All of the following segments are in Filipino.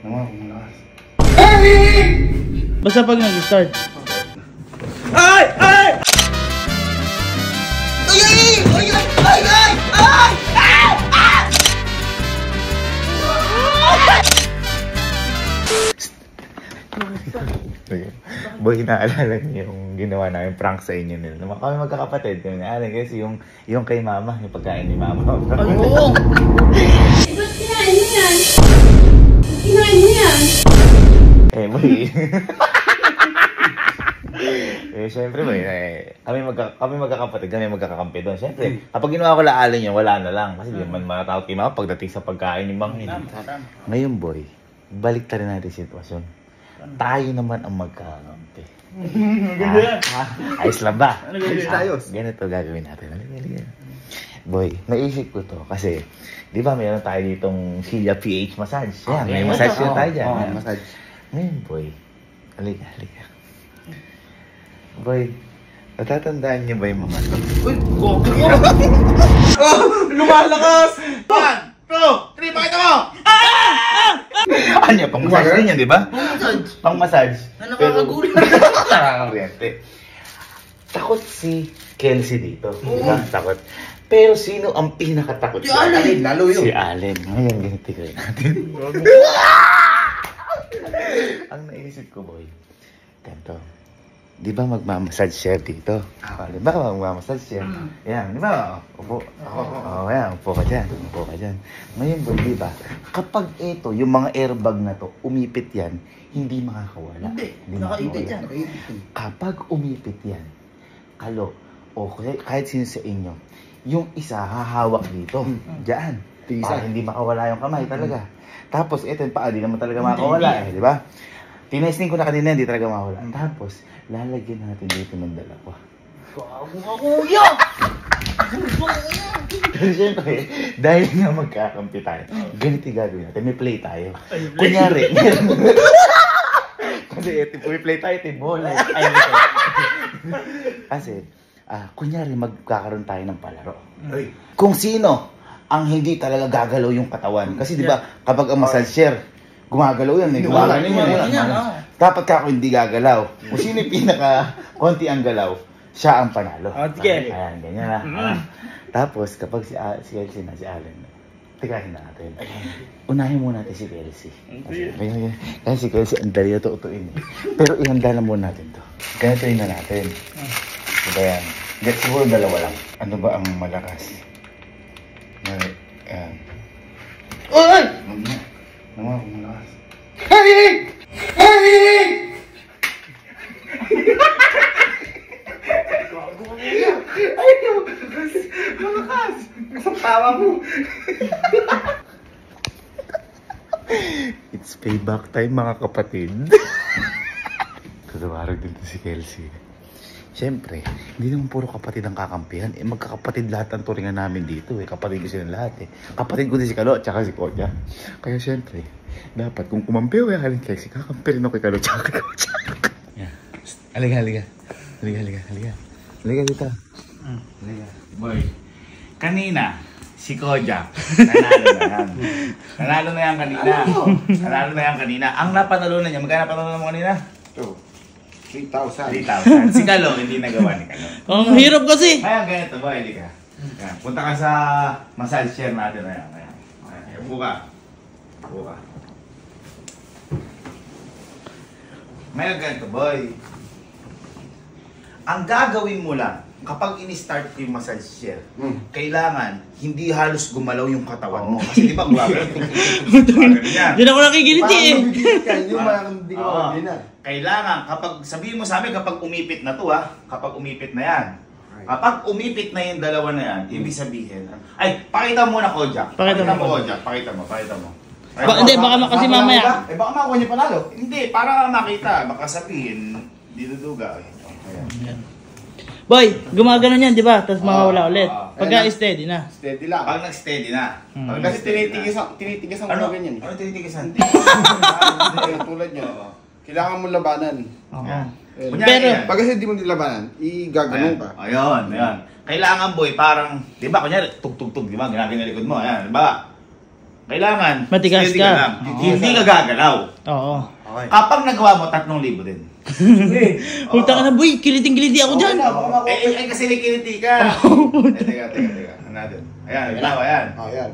Malakas. Basta pag nag-start. Ay! Ay! Ay! Ay! Ay! Ay! Ay! Boy, naalala niyo yung ginawa namin prank sa inyo nila. Kami magkakapatid. Kami naalala kasi yung kay mama, yung pagkain ni mama. Ay, oo! Ba't kinain mo yan? Kinain mo yan? Eh, boy. Siyempre boy, kami magkakapatid, kami magkakakampi doon. Siyempre, kapag ginawa ko laalin yun, wala na lang. Kasi di man matatawag kay mama pagdating sa pagkain ni Mang. Ngayon boy, balik ta rin natin sitwasyon. Tayo naman ang magkakampi. Ayos lang ba? Ganito gagawin natin. Boy, naisip ko to kasi, di ba mayroon tayo ditong Silya PH massage. Yan, may massage na tayo dyan. Massage. Ngayon boy, halika. Boy, natatandaan niyo ba yung mga to? Uy, gogo mo! Lumalakas! 1, 2, 3, pakita mo! Anya, pang massage din yan, di ba? Pang massage. Na nakakagulat. Nakakakuryente. Takot si Kelsey dito. Di ba? Takot. Pero sino ang pinakatakot? Si Allen. Lalo yun. Si Allen. Ngayon, ganito gawin natin. Ang naisip ko, boy. Ganito. Di ba magmamassage siya dito? Di ba magmamassage siya? Yan, di ba? Upo. Yan, upo ka dyan. Ngayon, boy, di ba? Kapag ito, yung mga airbag na to, umipit yan, hindi makakawala. Hindi, nakaipit yan. Kapag umipit yan, kalo, o kahit sino sa inyo, yung isa hahawak dito, diyan. Para hindi makawala yung kamay talaga. Tapos ito yung paa, di naman talaga makawala di ba? Tinesting ko na kanina, hindi talaga makawala. Tapos, lalagyan natin dito ng dalawa. Gago ka, kuya! Pero siyempre, dahil nga magkakampi tayo, ganito yung gagawin natin. May play tayo. Kunyari, kasi may play tayo, bola. Kasi, kunyari magkakaroon tayo ng palaro. Kung sino ang hindi talaga gagalaw yung katawan. Kasi di ba kapag ang massager, gumagalaw yan. Gumagalaw yan. Dapat ka kung hindi gagalaw. Kung sino yung pinaka-konti ang galaw, siya ang panalo. Okay. Ayan, ganyan na. Tapos kapag si Kelsey na, si Allen, tikahin natin. Unahin muna natin si Kelsey. Kasi si Kelsey, ang dali na tutuin. Pero ihanda na muna natin to. Ganito yun na natin. Diba yan? Siguro dalawa lang. Ano ba ang malakas? Ayan. Ay! Malakas. Hey! Hey! Malakas! Kasang tawa mo. It's payback time mga kapatid. Katawarag din to si Kelsey. Siyempre, hindi naman puro kapatid ang kakampihan. Magkakapatid lahat ang turingan namin dito. Kapatid ko silang lahat. Kapatid ko din si Kalo at saka si Kodya. Kaya siyempre, dapat kung kumampi ako halin Kelsey, kakampi rin ako kay Kalo at saka kay Kodya. Halika. Halika dito. Halika. Boy, kanina, si Kodya, nanalo na yan kanina. Ang napanalunan niya, magkano napanalunan mo kanina? 3,000. Si Kalo, hindi nagawa ni Kalo. Ang hirap kasi. Ayan, ganito ba? Hindi ka. Ayan, punta ka sa massage chair natin. Ayan. Upo ka. Ngayon, ganito, boy. Ang gagawin mo lang, kapag in-start yung massage chair, kailangan hindi halos gumalaw yung katawan mo. Kasi di ba gumagalaw? Diyan ako nakikiliti eh. Yung parang hindi ko mabili. Kailangan, kapag sabihin mo sa amin, kapag umipit na to kapag umipit na yan, kapag umipit na yung dalawa na yan, ibig sabihin, ay, pakita mo na Kojak. Pakita mo. Hindi, baka kasi mamaya. Baka makuha niya panalo. Hindi, para makita, baka sabihin, dinuduga. Ayan. Boy, gumagano yan, di ba? Tapos mawawala ulit. Pagka steady na. Steady lang. Pag nag-steady na. Kasi tinitigas ang mga ganyan. Ano tinitigasan? Hindi, tulad nyo. Kailangan mo labanan. Pero, pag kasi hindi mo nilabanan, igaganon ka. Ayun. Kailangan boy, parang, di ba, kunyari, tug-tug-tug, di ba? Ginagin na likod mo, ayan, di ba? Kailangan, Matigas steady ka. lang. Hindi ka gagalaw. Oo. Okay. Kapag nagawa mo, 3,000 din. Punta ka na, boy. Kiliting-kiliti ako dyan. Kasi nakiliti ka. Teka. Another. Ayan, ayan. Oh, yan.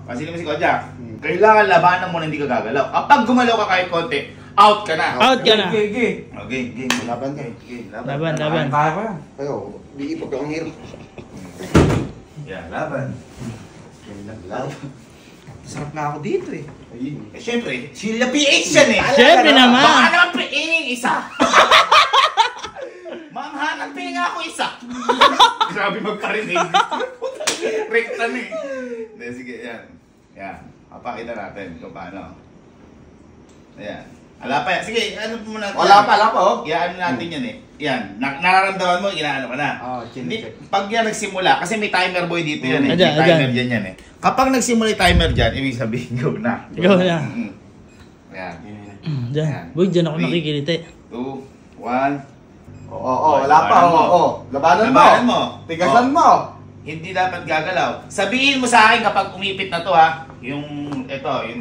Kasi mo si Kojak. Kailangan labanan mo na hindi ka gagalaw. Kapag gumalaw ka kahit konti, out ka na. Out ka na. Okay, game. Laban ka. Laban. Kaya ko yan. Ayo, di ipag ang hirap. Yan, laban. Laban. Sarap nga ako dito eh. Siyempre, sila PH yan eh. Siyempre naman. Baka naman PH isa. Manghanap nga ako isa. Grabe magparinig. Rekta na eh. Hindi, sige, yan. Yan. Papakita natin kung paano. Ayan. Wala pa yan. Sige, ano mo natin? Wala pa, oh. Ano natin yan eh. Yan. Nararamdaman mo, inaano ka na. Hindi, pag yan nagsimula, kasi may timer boy dito yan eh. Ayan, May timer dyan yan eh. Kapag nagsimula yung timer dyan, ibig sabihin, go na. Go na. Ayan. Dyan. Boy, dyan ako nakikiliti. 2, 1. Wala pa, Labanan mo. Tigasan mo. Hindi dapat gagalaw. Sabihin mo sa akin kapag umipit na to ha. Yung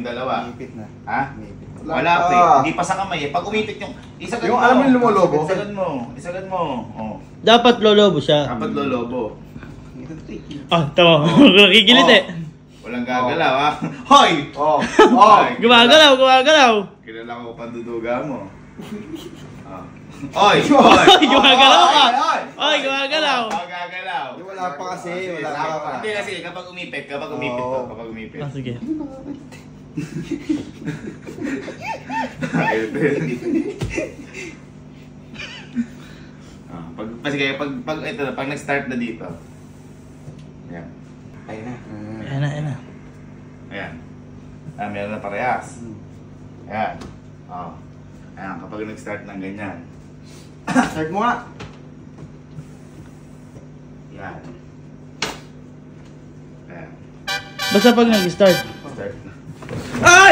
dalawa. Ipit na. Ha? Wala pa eh. Hindi pa sa kamay eh. Pag umipit yung isagad Yung mo. alam mo yung lumolobo? Isagad mo. Oh. Dapat lolobo siya. Dapat lolobo. Tama. Nakikiliti. Walang gagalaw ha. Hoy! Hoy! Gumagalaw. Kilala ko panduduga mo. Oy! Gumagalaw ka. Oy, gumagalaw. Gagalaw. Wala pa kasi. Wala pa. Hindi kasi kapag umipit to. Kapag umipit. Sige. Pag nag-start na dito. Ayan. Ayan na. Ayan. Meron na parehas. Ayan. Ayan, kapag nag-start ng ganyan. Start mo nga. Ayan. Ayan. Basta pag nag-start. Start na. Ay!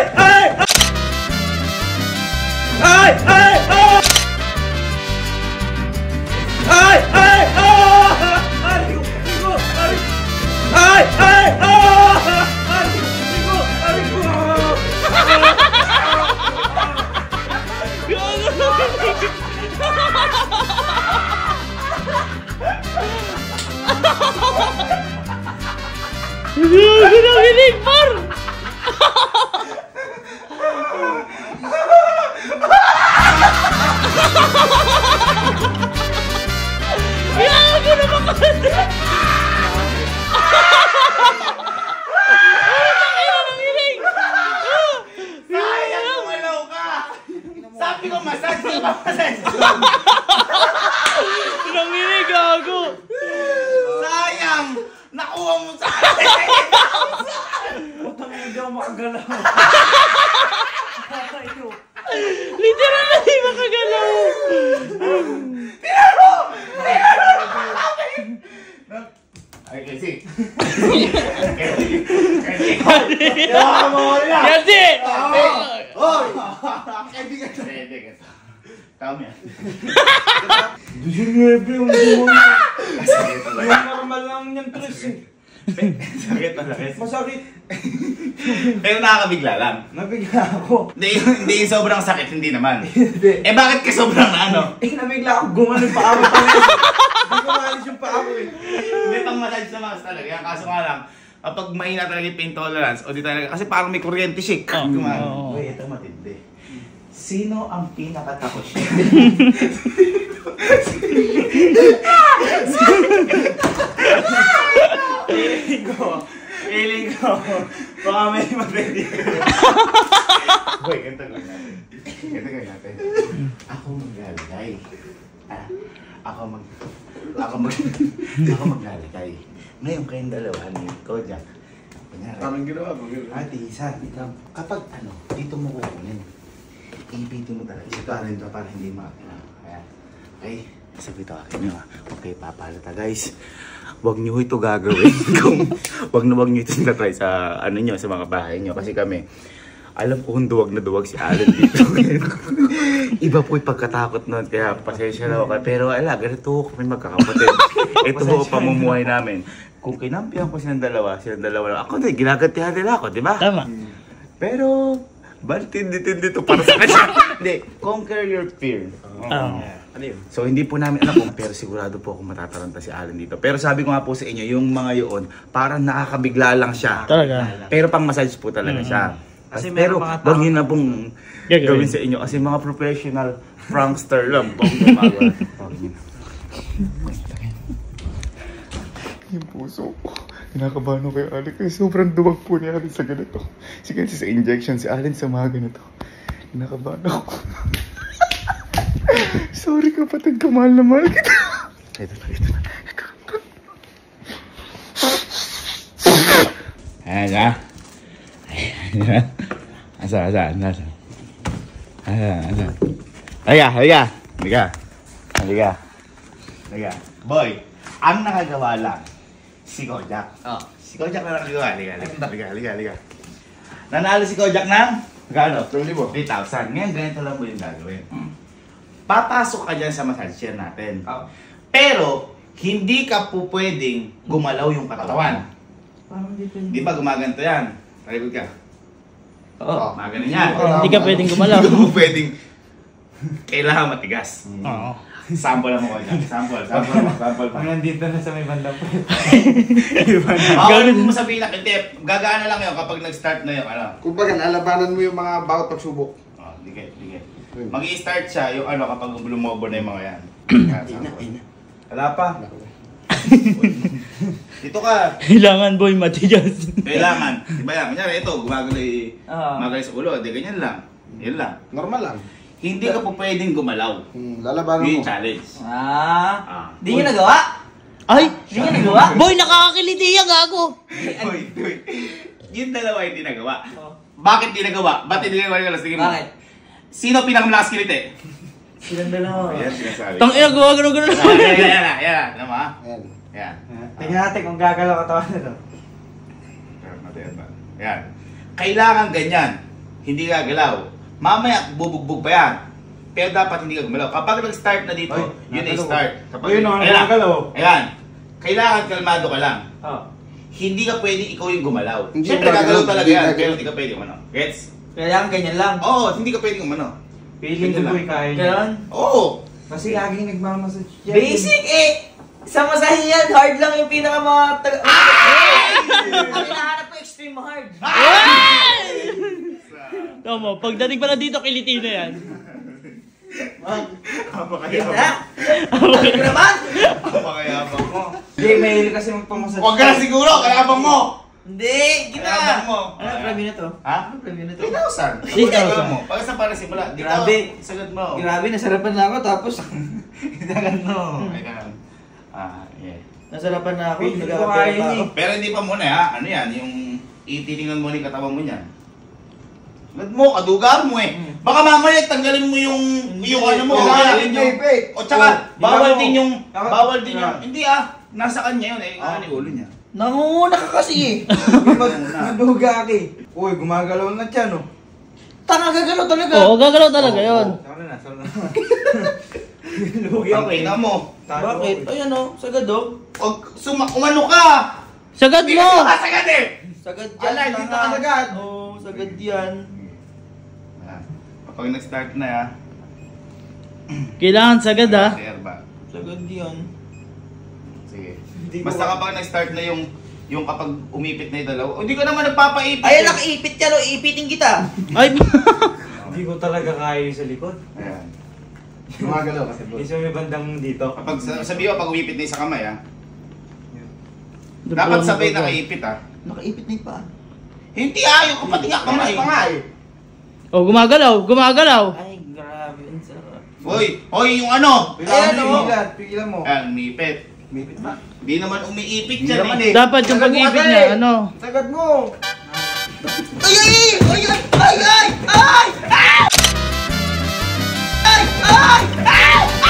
Ginagilig, par! Gago naman kasi! Sayang gumalaw ka! Sabi ko massage, di ba massage? Nanginig, gago! Sayang! Nakuha mo sa akin! Hindi ako makagalaw. Literal na di makagalaw! Ay, kasi. Kasi! Tama yan. Yung normal lang niyang tres eh. Sakit na sakit. Masakit. Pero nakakabigla lang. Nabigla ako. Hindi yung sobrang sakit, hindi naman. Hindi. Bakit ka sobrang na ano? Nabigla ako. Gumanon pa ako pa rin. Hindi ko maalis yung pa ako eh. May pang-massage na mas talaga. Yan, kaso nga lang, kapag mahina talaga yung pain tolerance, o di talaga, kasi parang may kuryente siya. Uy, ito matindi. Sino ang pinakatakot siya? Feeling ko, baka may matindi. Boy, ganito gawin natin. Ako maglalagay. Ako maglalagay. Ngayon kayong dalawa ni Kojak. Tamang ginawa mo. Ate, isa, kapag dito mo kukunin. Ipitin mo talaga. Isitarin ito para hindi makakina. Okay? Sabi ito akin nyo Huwag kayo papalata guys. Huwag nyo ito gagawin. Huwag nyo ito na-try sa sa mga bahay nyo. Kasi kami, alam ko kung duwag na duwag si Allen dito. Iba po yung pagkatakot nun. Kaya pasensya na ako. Pero ganito kami magkakapatid. Ito po pamumuhay namin. kung kinampihan ko silang dalawa lang. Ako din, ginagantihan nila ako, di ba? Tama. Pero, ba't tindi-tindi to para sa kanya? Hindi, conquer your fear. Oo. Ano yun? So, hindi po namin alam kung pero sigurado po akong matataranta si Allen dito. Pero sabi ko nga po sa inyo, yung mga yun, parang nakakabigla lang siya. Talaga. Pero pang massage po talaga siya. Kasi Pero, meron mga wag nyo na pong gawin sa inyo. Kasi mga professional prankster lang po ang gumagawa. Yung puso ko. Kinakabahan ko kay Allen. Kasi sobrang duwag po ni Allen sa ganito. Sige, sa injection si Allen sa mga ganito. Kinakabahan ako. Sorry kapatid ko, mahal na mahal kita. Ito na. Ayan na. Ayan. Asa. Halika. Boy, ang nakagawa lang, si Kojak. Oh. Si Kojak na nakagawa. Halika. Nanalo si Kojak ng, gano? 3,000. Ngayon, ganito lang mo yung gagawin. Papasok ka dyan sa massage chair natin. Oh. Pero, hindi ka po pwedeng gumalaw yung katawan. Parang dito yun. Di ba gumaganto yan? Tarikod ka. Oo. Maganon yan. Hindi ka pwedeng gumalaw. Hindi ka po pwedeng. Kailangan matigas. Oo. Sample lang mo ko dyan. Sample. Pag nandito na sa may bandang po. Gano'n mo sabihin na, hindi, gagaan na lang yun kapag nag-start na yung ano. Kumbaga, nalabanan mo yung mga bawat pagsubok. Oh, dikit. Mag-i-start siya yung ano kapag lumobo na yung mga yan. Wala pa. Dito ka. Kailangan boy matigas. Kailangan. Diba yan? Kunyari, ito, gumagano'y sa ulo. Di ganyan lang. Yun lang. Normal lang. Hindi ka po pwedeng gumalaw. Lalabanan Yun mo. yung challenge. Di nyo nagawa? Ay! Di nyo nagawa? Boy, nakakakiliti yan, gago! Uy. Yung dalawa hindi nagawa. Bakit hindi nagawa? Ba't hindi nagawa? Sige mo. Bakit? Sino pinakamalakas kiliti? Silang dalawa. Ayan, sinasabi. Tang ina, gumagano. Yan. Ano mo ha? Ayan. Yan. Tingnan natin kung gagalaw katawan na to. Yan. Kailangan ganyan. Hindi gagalaw. Mamaya, bubugbog pa yan. Pero dapat hindi ka gumalaw. Kapag nag-start na dito, yun ay start. Uy, gumagalaw. Ayan. Kailangan kalmado ka lang. Oo. Hindi ka pwedeng ikaw yung gumalaw. Hindi Siyempre, gumagalaw, gagalaw talaga yan. hindi Pero hindi ka pwedeng umano. Gets? Kailangan ganyan lang. Oo, hindi ka pwedeng umano. Feeling ko boy kaya niya. Ganun? Oo. Kasi laging nagmamassage yan. Basic eh! Sa masahe yan, hard lang yung pinaka mga ang hinahanap ko extreme hard. Tama, pagdating pala dito, kiliti na yan. Yan na! Ano ko naman? Napakayabang mo. Hindi, mahilig kasi magpamassage. Huwag ka na siguro, kayabang mo. Hindi! Kayabang mo. Ano premyo na to? Ha? Ano premyo na to? 3,000. 3,000. mo. Pag sa para simula, dito, Grabe. sagad mo. Grabe, nasarapan na ako tapos Sagad mo. Ay, ganun. Yeah. nasarapan na ako. Feeling ko Nag-aaral kaya pa niya Oh, pero hindi pa muna ha. Ano yan? Yung ititingnan mo ni katawan mo niyan. Sagad mo, kadugar mo eh. Baka mamaya tanggalin mo yung ano mo. Kailangan yung, i-fake. o tsaka, Di ba bawal mo- din yung, Ako- bawal din yung, Ah. hindi nasa kanya yun eh. Ano yung ulo niya. Nangunguna ka kasi eh. Maduga ka eh. Uy, gumagalaw na dyan oh. Tanga gagalaw talaga. Oo, gagalaw talaga yun. Sorry na. Lugi Ang ako eh. ina mo. Bakit? Ayan oh, sagad oh. Umano ka! Sagad Hindi mo! ka sagad eh! Sagad yan. Alay, dito tanga. ka sagad. Oo, sagad yan. Kapag nag-start na ya. Kailangan sagad ha. Clear ba? Sagad yan. Sige. Hindi Basta ko- kapag nag-start na yung kapag umipit na yung dalawa, hindi ko naman nagpapaipit. Ay, nakaipit yan oh. Ipitin kita. Ay! Hindi ko talaga kaya yung sa likod. Ayan. Gumagalaw kasi bro. Yung sa may bandang dito. Kapag sabi ko, pag umipit na yung sa kamay dapat sabay nakaipit Nakaipit na yung paa. Hindi yung kapatid nga kamay. Pa nga eh. Oh, gumagalaw. Ay, grabe. Ang sarap. Hoy, yung ano? Ayan oh. Pigilan mo. Ayan, umipit. Umipit ba? Hindi naman umiipit Hindi yan naman eh. Dapat yung pag-ibig niya, ano? Sagad mo. Ay! Ay! Ay! Ay! Ay! Ay! Ay! Ay!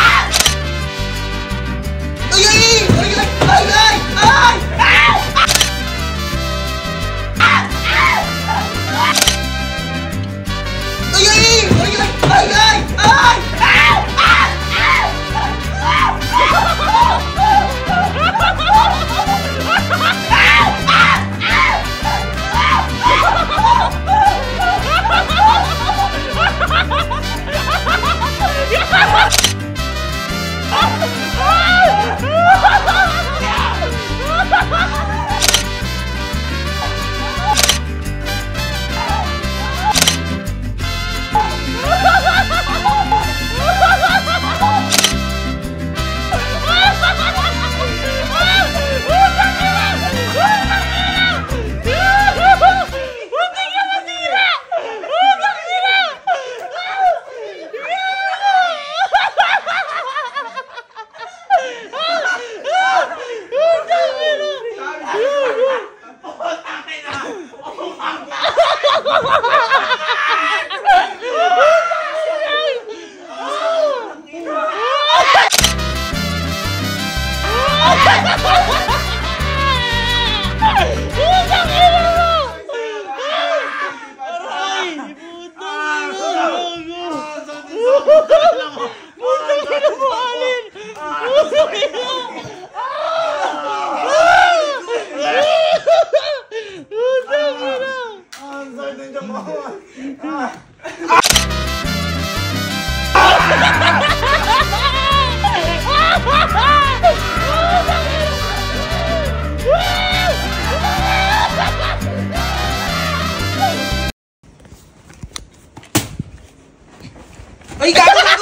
Ay, gago na!